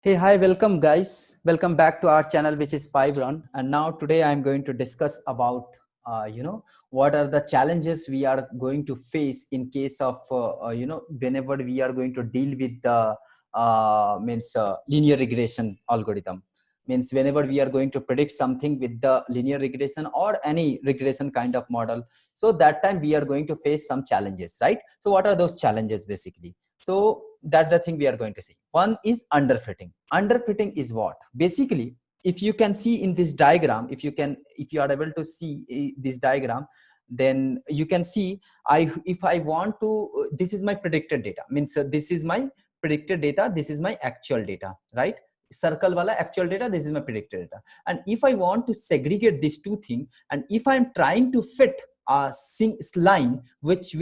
Hey, hi, welcome guys. Welcome back to our channel, which is Fibron. And now today I'm going to discuss about, what are the challenges we are going to face in case of, whenever we are going to deal with the linear regression algorithm. Means whenever we are going to predict something with the linear regression or any regression kind of model. So that time we are going to face some challenges, right? So what are those challenges basically? So that's the thing we are going to see. One is underfitting. Underfitting is what? Basically, if you can see in this diagram, if you are able to see this diagram, then you can see if I want to, this is my predicted data. Means this is my predicted data. This is my actual data, right? Circle wala actual data. This is my predicted data. And if I want to segregate these two things, and if I'm trying to fit a line which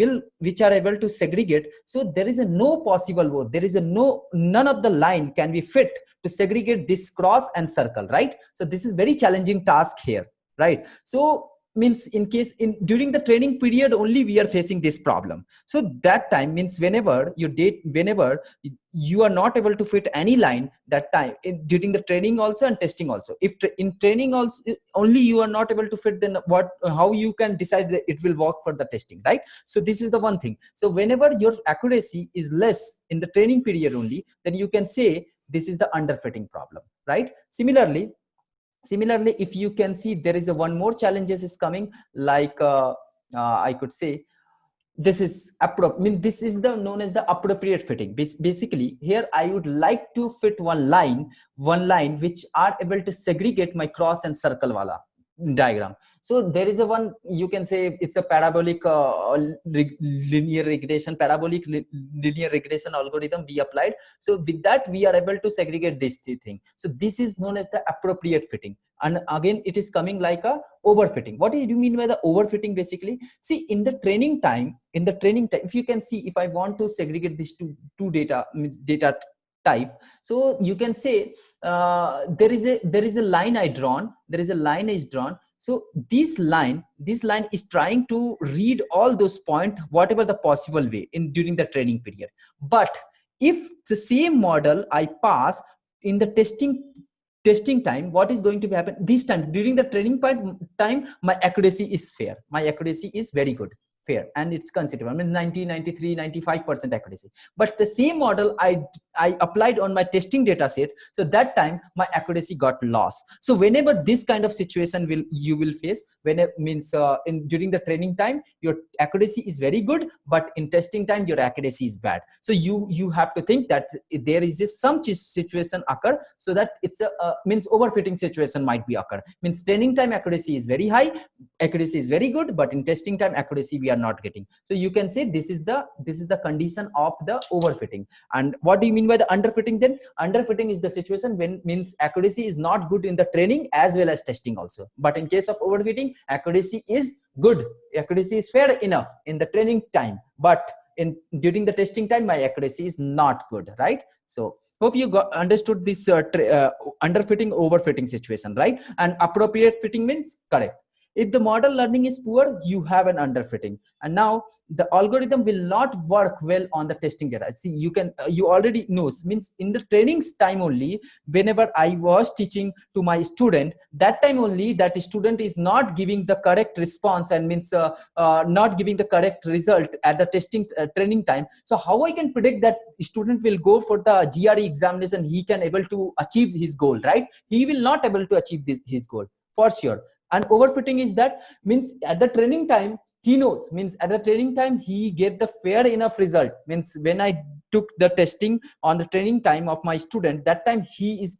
are able to segregate, so there is a no possible word, there is a none of the line can be fit to segregate this cross and circle, right? So this is very challenging task here, right? So means in case in during the training period only we are facing this problem. So that time means whenever you are not able to fit any line, that time during the training also and testing also, if in training also only you are not able to fit, then what, how you can decide that it will work for the testing, right? So this is the one thing. So whenever your accuracy is less in the training period only, then you can say this is the underfitting problem, right? Similarly, if you can see, there is a one more challenges is coming, like I could say this is this is the known as the appropriate fitting. Basically here I would like to fit one line which are able to segregate my cross and circle wala diagram. So there is a one, you can say it's a parabolic linear regression, linear regression algorithm we applied. So with that we are able to segregate this thing. So this is known as the appropriate fitting. And again it is coming like a overfitting. What do you mean by the overfitting? Basically, see, in the training time, if you can see, if I want to segregate these two data type, so you can say there is a line is drawn. So this line is trying to read all those points whatever the possible way in during the training period. But if the same model I pass in the testing time, what is going to happen this time? During the training time, my accuracy is fair, my accuracy is very good, fair, and it's considerable. I mean 90, 93, 95% accuracy. But the same model I applied on my testing data set, so that time my accuracy got lost. So whenever this kind of situation you will face, when it means in during the training time your accuracy is very good, but in testing time your accuracy is bad. So you have to think that there is this some situation occur, so that it's a means overfitting situation might be occur. Means training time accuracy is very high, accuracy is very good, but in testing time accuracy we are not getting. So you can say this is the condition of the overfitting. And what do you mean by the underfitting? Then underfitting is the situation when means accuracy is not good in the training as well as testing also, but in case of overfitting, accuracy is good, accuracy is fair enough in the training time, but in during the testing time my accuracy is not good, right? So hope you got understood this underfitting overfitting situation, right? And appropriate fitting means correct. If the model learning is poor, you have an underfitting, and now the algorithm will not work well on the testing data. See, you can you already know, means in the training time only, whenever I was teaching to my student, that time only that student is not giving the correct response, and means not giving the correct result at the testing training time. So how I can predict that student will go for the GRE examination, he can able to achieve his goal, right? He will not able to achieve his goal for sure. And overfitting is that means at the training time he knows, means at the training time he get the fair enough result. Means when I took the testing on the training time of my student, that time he is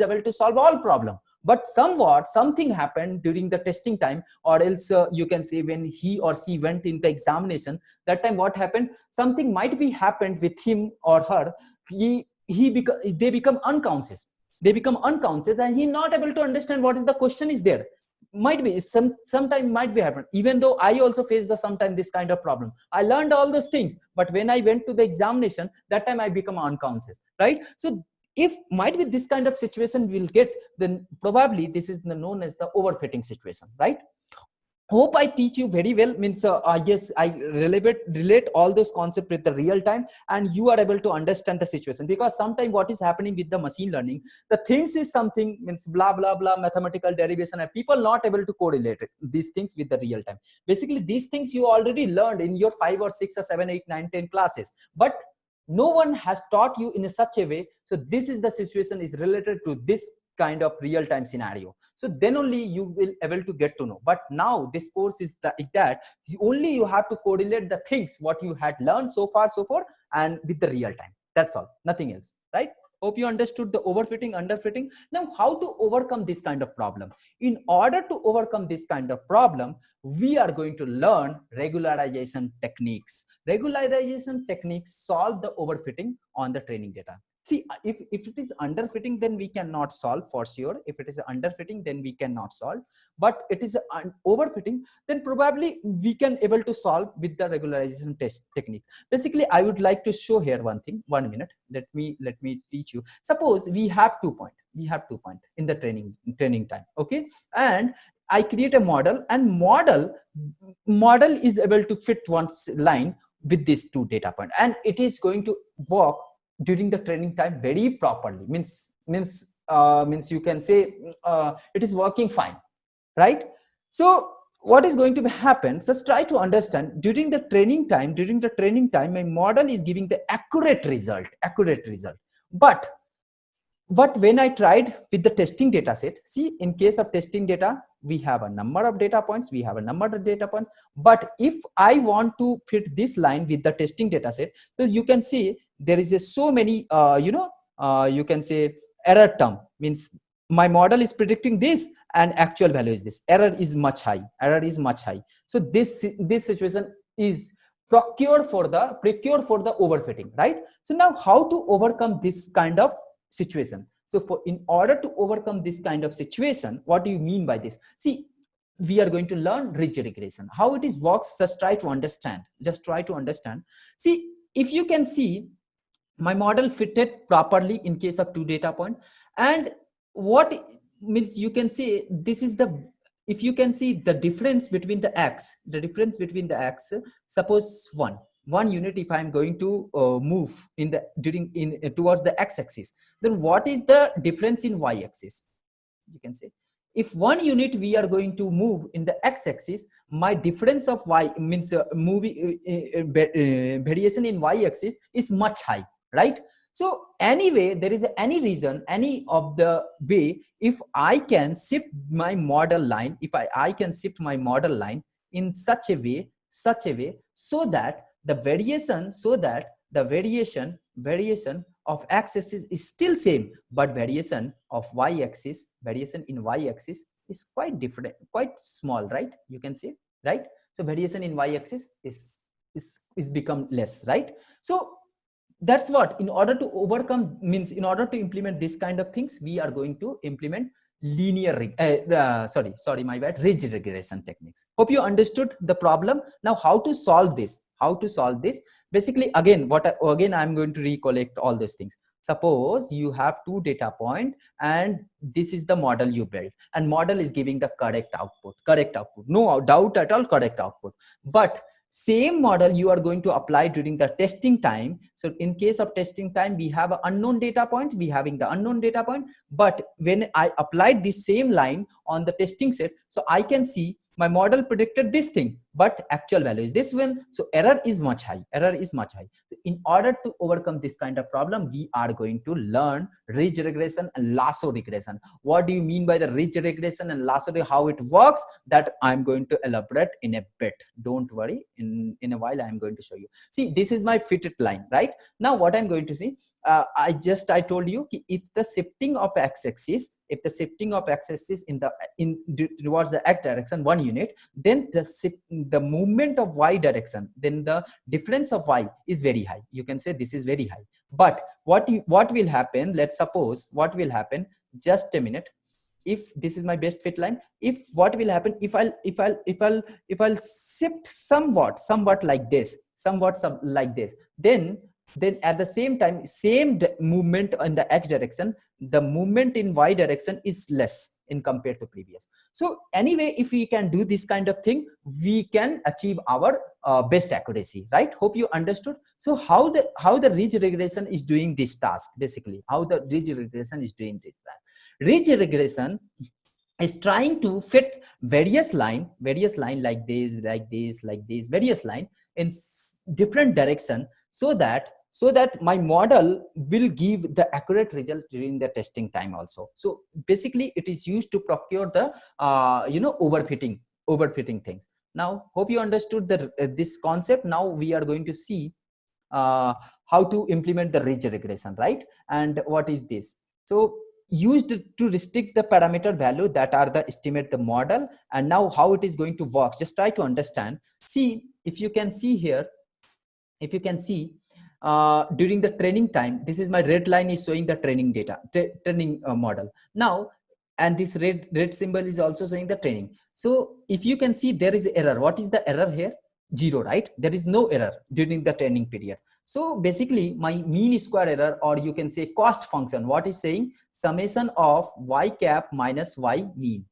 able to solve all problem. But somewhat something happened during the testing time, or else you can say when he or she went in the examination, that time what happened, something might be happened with him or her. They become unconscious, and he not able to understand what is the question is there. Might be sometime might be happen. Even though I also face the sometime this kind of problem, I learned all those things, but when I went to the examination, that time I become unconscious, right? So if might be this kind of situation will get, then probably this is known as the overfitting situation, right? hope I teach you very well. Means I guess I relate all those concepts with the real time, and you are able to understand the situation. Because sometimes what is happening with the machine learning, the things is something means blah blah blah mathematical derivation, and people not able to correlate these things with the real time. Basically these things you already learned in your 5 or 6 or 7 8 9 10 classes, but no one has taught you in such a way. So this is the situation is related to this kind of real time scenario. So then only you will able to get to know. But now this course is like that, only you have to correlate the things what you had learned so far so far and with the real time. That's all, nothing else, right? Hope you understood the overfitting, underfitting. Now how to overcome this kind of problem? In order to overcome this kind of problem, we are going to learn regularization techniques. Regularization techniques solve the overfitting on the training data. See, if it is underfitting, then we cannot solve for sure. If it is underfitting, then we cannot solve. But it is overfitting, then probably we can able to solve with the regularization test technique. Basically, I would like to show here one thing. 1 minute. Let me teach you. Suppose we have 2 points. We have 2 points in the training time. Okay, and I create a model, and model is able to fit one line with these 2 data points, and it is going to work during the training time very properly. Means you can say it is working fine, right? So what is going to happen? Just try to understand during the training time. My model is giving the accurate result. But when I tried with the testing data set, see, in case of testing data, we have a number of data points. But if I want to fit this line with the testing data set, so you can see there is so many, you can say error term. Means my model is predicting this and actual value is this. Error is much high. So this situation is procured for the overfitting, right? So now how to overcome this kind of situation? So in order to overcome this kind of situation, what do you mean by this? See, we are going to learn ridge regression. How it is works, just try to understand. See, if you can see, my model fitted properly in case of 2 data point. And what means, you can say this is the, if you can see the difference between the x, suppose one unit, if I'm going to move towards the x-axis, then what is the difference in y-axis? You can say if 1 unit we are going to move in the x-axis, my difference of y means variation in y-axis is much high, right? So anyway, there is any reason, any of the way, if I can shift my model line, I can shift my model line in such a way so that the variation of x-axis is still same, but variation in y-axis is quite different, quite small, right? You can say, right? So variation in y-axis is become less, right? So that's what, in order to overcome, means in order to implement this kind of things, we are going to implement ridge regression techniques. Hope you understood the problem. Now how to solve this? Basically, again I'm going to recollect all these things. Suppose you have 2 data point, and this is the model you built, and model is giving the correct output, no doubt at all, correct output. But same model you are going to apply during the testing time. So in case of testing time, we have an unknown data point, but when I applied this same line on the testing set, so I can see my model predicted this thing, but actual value is this one. So error is much high. In order to overcome this kind of problem, we are going to learn ridge regression and lasso regression. What do you mean by the ridge regression and lasso, how it works? That I'm going to elaborate in a bit. Don't worry, in a while I'm going to show you. See, this is my fitted line, right? Now what I'm going to see, I told you, if the shifting of x-axis towards the x direction 1 unit, then the movement of y direction, then the difference of y is very high. You can say this is very high. But what will happen? Let's suppose what will happen. Just a minute. If this is my best fit line, what will happen if I'll shift somewhat like this, then at the same time, same movement in the x direction, the movement in y direction is less. in compared to previous. So anyway, if we can do this kind of thing, we can achieve our best accuracy, right? Hope you understood. So how the ridge regression is doing this task, basically how the ridge regression is doing this. Ridge regression is trying to fit various line like this, various line in different direction, so that my model will give the accurate result during the testing time also. So basically it is used to procure the overfitting things. Now hope you understood this concept. Now we are going to see how to implement the ridge regression, right? And what is this? So used to restrict the parameter value that are the estimate the model, and now how it is going to work, just try to understand. See, if you can see here, if you can see during the training time, this is my red line is showing the training data, training model now, and this red symbol is also showing the training. So if you can see, there is error. What is the error here? 0, right? There is no error during the training period. So basically my mean square error, or you can say cost function, what is saying? Summation of y cap minus y mean,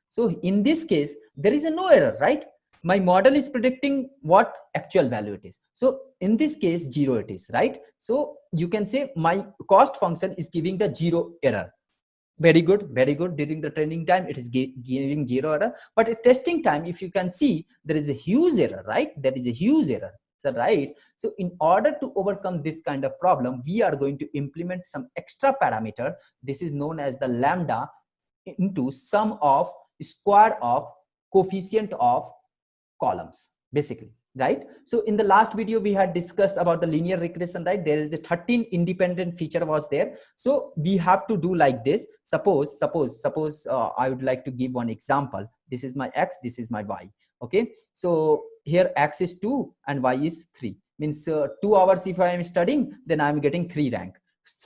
So in this case there is no error, right? My model is predicting what actual value it is. So in this case 0 it is, right? So you can say my cost function is giving the 0 error. Very good. During the training time it is giving 0 error, but at testing time, if you can see, there is a huge error, right? There is a huge error. So right, so in order to overcome this kind of problem, we are going to implement some extra parameter. This is known as the lambda into sum of square of coefficient of columns, basically, right? So in the last video we had discussed about the linear regression, right? There is a 13 independent feature was there. So we have to do like this. Suppose I would like to give one example. This is my x, this is my y. Okay, so here x is 2 and y is 3, means 2 hours if I am studying, then I am getting 3 rank.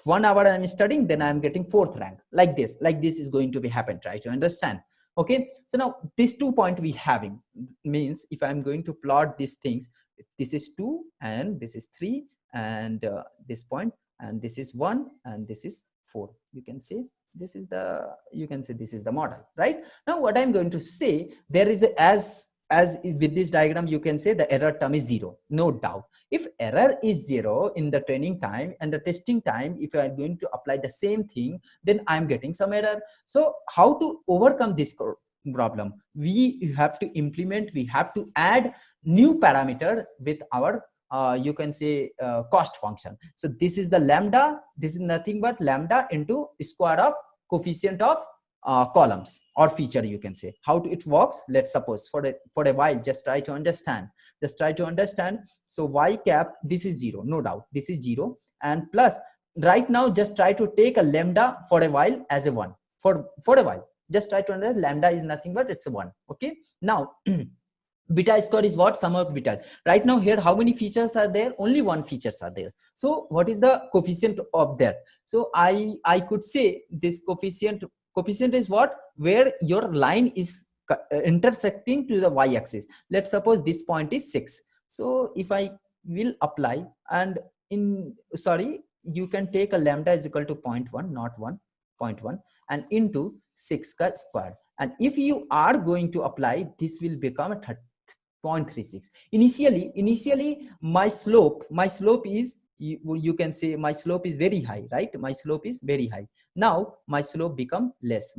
1 hour I am studying, then I am getting 4th rank. Like this is going to be happen. Try to understand. Okay, so now these 2 point we having, means if I'm going to plot these things, this is 2 and this is 3 and this point, and this is 1 and this is 4. You can say this is the model, right? Now what I'm going to say, there is a, as with this diagram, you can say the error term is 0, no doubt. If error is 0 in the training time and the testing time, if I am going to apply the same thing, then I'm getting some error. So how to overcome this problem? We have to add new parameter with our you can say cost function. So this is the lambda. This is nothing but lambda into square of coefficient of columns or feature, you can say. How it works? Let's suppose for a while, just try to understand. So y cap, this is 0, no doubt, this is 0, and plus right now just try to take a lambda for a while as a 1 for a while. Just try to understand, lambda is nothing but it's a 1. Okay, now beta square is what? Sum of beta. Right now here, how many features are there? Only 1 features are there. So what is the coefficient of that? So I could say this coefficient is what? Where your line is intersecting to the y-axis. Let's suppose this point is 6. So if I will apply, and you can take a lambda is equal to 0.1, not 1, 0.1, and into 6 squared. And if you are going to apply, this will become a 0.36. Initially my slope is, you can say my slope is very high, right? My slope is very high. Now my slope become less,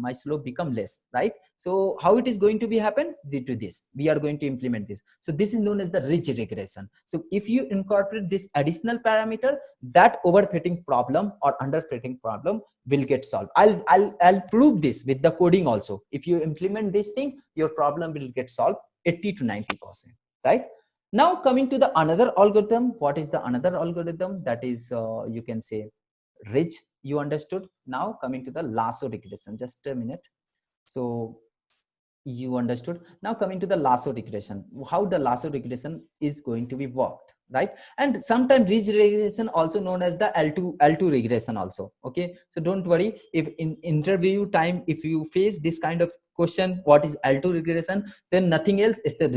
right? So how it is going to be happen? Due to this, we are going to implement this. So this is known as the ridge regression. So if you incorporate this additional parameter, that overfitting problem or underfitting problem will get solved. I'll prove this with the coding also. If you implement this thing, your problem will get solved 80 to 90%, right? Now coming to the another algorithm. What is the another algorithm? That is you can say ridge. You understood. Now coming to the lasso regression. Just a minute. So you understood. Now coming to the lasso regression. How the lasso regression is going to be worked, right? And sometimes ridge regression also known as the L2 regression also. Okay, so don't worry if in interview time, if you face this kind of question what is L2 regression, then nothing else is the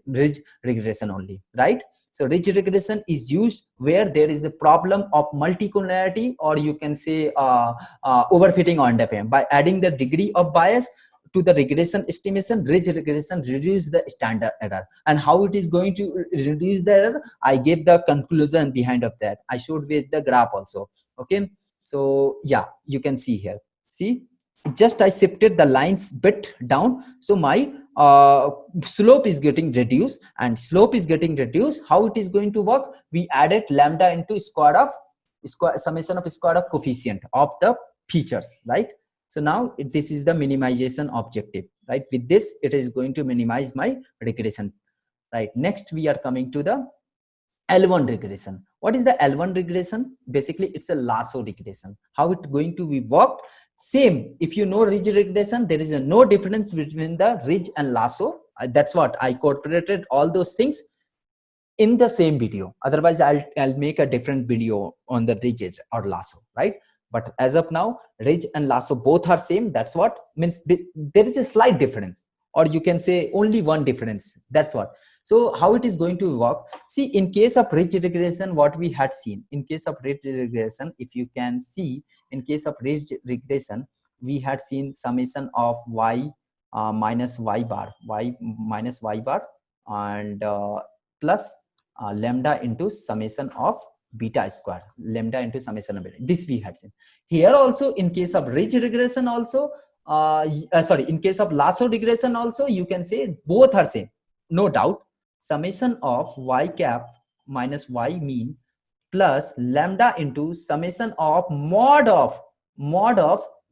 ridge regression only, right? So ridge regression is used where there is a problem of multicollinearity, or you can say overfitting or underfitting. By adding the degree of bias to the regression estimation, ridge regression reduce the standard error. And how it is going to reduce the error, I gave the conclusion behind of that. I showed with the graph also. Okay, so yeah, you can see here. See, just I shifted the lines bit down, so my slope is getting reduced, and slope is getting reduced. How it is going to work? We added lambda into summation of square of coefficient of the features, right? So now this is the minimization objective, right? With this, it is going to minimize my regression, right? Next, we are coming to the L1 regression. What is the L1 regression? Basically, it's a lasso regression. How it going to be worked? Same. If you know ridge regression, there is no difference between the ridge and lasso. That's what I incorporated all those things in the same video. Otherwise, I'll make a different video on the ridge or lasso, right? But as of now, ridge and lasso both are same. That's what means. There is a slight difference, or you can say only one difference. That's what. So how it is going to work? See, in case of ridge regression, what we had seen in case of ridge regression, if you can see, in case of ridge regression, we had seen summation of y minus y bar, and plus lambda into summation of beta square, lambda into summation of beta. This we had seen here also. In case of ridge regression also, in case of lasso regression also, you can say both are same, no doubt. Summation of y cap minus y mean plus lambda into summation of mod of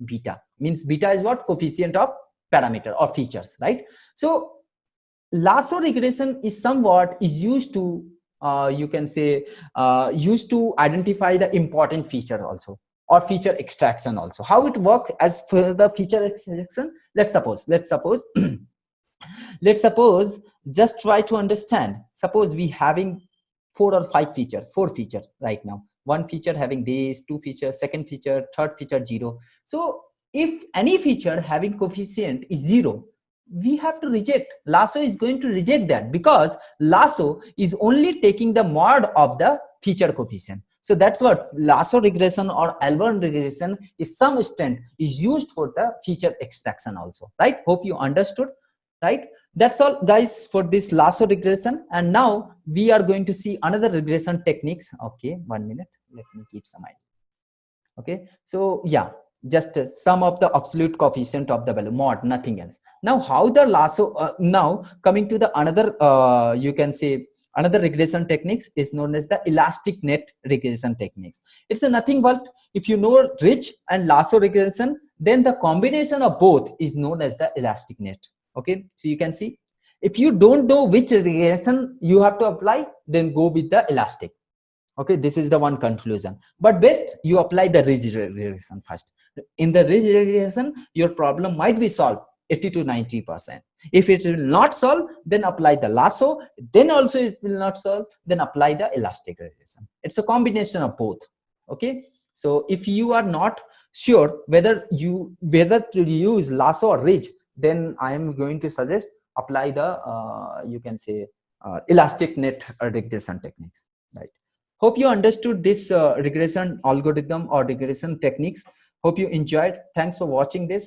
beta, means beta is what? Coefficient of parameter or features, right? So lasso regression is somewhat is used to you can say used to identify the important feature also, or feature extraction also. How it work as for the feature extraction? Let's suppose let's suppose, just try to understand. Suppose we having four features right now. One feature having this, two features, second feature, third feature 0. So if any feature having coefficient is 0, we have to reject. Lasso is going to reject that, because lasso is only taking the mod of the feature coefficient. So that's what lasso regression or L1 regression is some extent is used for the feature extraction also, right? Hope you understood, right? That's all guys for this lasso regression. And now we are going to see another regression techniques. Okay, 1 minute, let me keep some idea. Okay, so yeah, just sum of the absolute coefficient of the value, mod, nothing else. Now how the lasso now coming to the another you can say another regression techniques is known as the elastic net regression techniques. It's a nothing but, if you know ridge and lasso regression, then the combination of both is known as the elastic net. Okay, so you can see, if you don't know which regression you have to apply, then go with the elastic. Okay, this is the one conclusion. But best you apply the ridge regression first. In the ridge regression, your problem might be solved 80 to 90%. If it will not solve, then apply the lasso. Then also it will not solve, then apply the elastic regression. It's a combination of both. Okay, so if you are not sure whether to use lasso or ridge, then I am going to suggest apply the you can say elastic net regression techniques, right? Hope you understood this regression algorithm or regression techniques. Hope you enjoyed. Thanks for watching this.